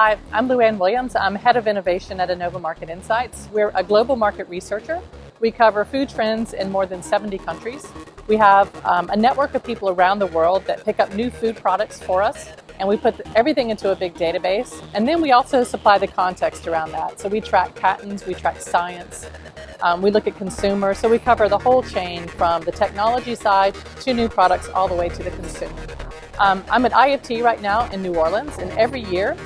Hi, I'm Luann Williams. I'm Head of Innovation at Innova Market Insights. We're a global market researcher. We cover food trends in more than 70 countries. We have a network of people around the world that pick up new food products for us, and we put everything into a big database. And then we also supply the context around that. So we track patents, we track science, we look at consumers. So we cover the whole chain from the technology side to new products all the way to the consumer. I'm at IFT right now in New Orleans, and every year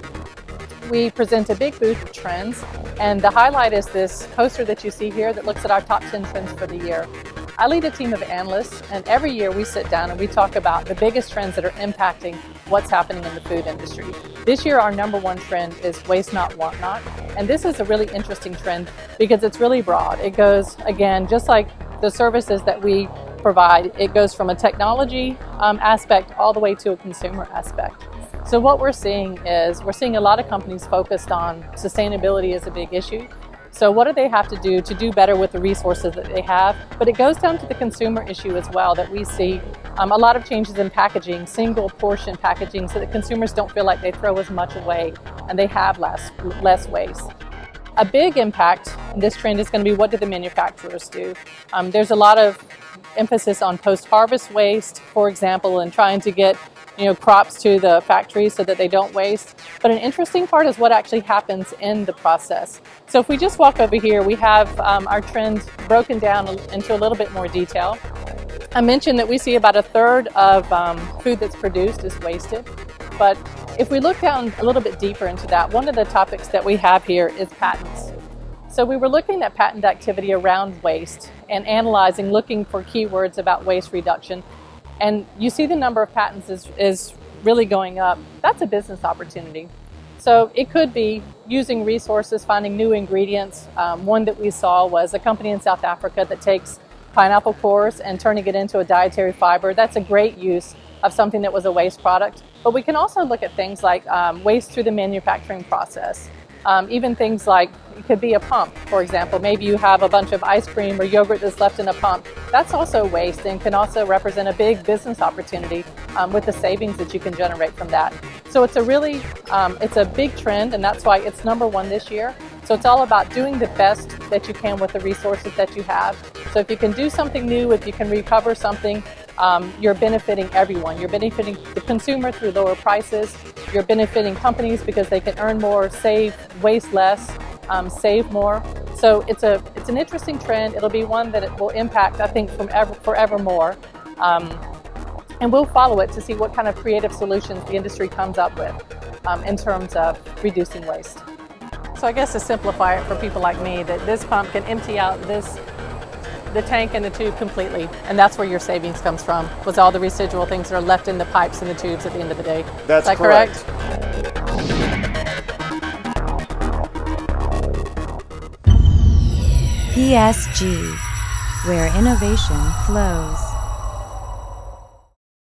we present a big booth of trends, and the highlight is this poster that you see here that looks at our top 10 trends for the year. I lead a team of analysts, and every year we sit down and we talk about the biggest trends that are impacting what's happening in the food industry. This year our number one trend is waste not, want not, and this is a really interesting trend because it's really broad. It goes, again, just like the services that we provide, it goes from a technology aspect all the way to a consumer aspect. So what we're seeing is a lot of companies focused on sustainability as a big issue. So what do they have to do better with the resources that they have? But it goes down to the consumer issue as well, that we see a lot of changes in packaging, single portion packaging, so that consumers don't feel like they throw as much away and they have less waste. A big impact in this trend is going to be, what do the manufacturers do? There's a lot of emphasis on post-harvest waste, for example, and trying to get crops to the factories so that they don't waste. But an interesting part is what actually happens in the process. So if we just walk over here, we have our trends broken down into a little bit more detail. I mentioned that we see about a third of food that's produced is wasted. But if we look down a little bit deeper into that, one of the topics that we have here is patents. So we were looking at patent activity around waste and analyzing, looking for keywords about waste reduction. And you see the number of patents is really going up. That's a business opportunity. So it could be using resources, finding new ingredients. One that we saw was a company in South Africa that takes pineapple cores and turning it into a dietary fiber. That's a great use of something that was a waste product. But we can also look at things like waste through the manufacturing process. Even things like, it could be a pump, for example. Maybe you have a bunch of ice cream or yogurt that's left in a pump. That's also waste and can also represent a big business opportunity with the savings that you can generate from that. So it's it's a big trend, and that's why it's number one this year. So it's all about doing the best that you can with the resources that you have. So if you can do something new, if you can recover something, you're benefiting everyone. You're benefiting the consumer through lower prices. You're benefiting companies because they can earn more, waste less, save more. So it's an interesting trend. It'll be one that it will impact, I think, forevermore. And we'll follow it to see what kind of creative solutions the industry comes up with in terms of reducing waste. So I guess to simplify it for people like me, that this pump can empty out the tank and the tube completely, and that's where your savings comes from, was all the residual things that are left in the pipes and the tubes at the end of the day. That's Is that correct? PSG, where innovation flows.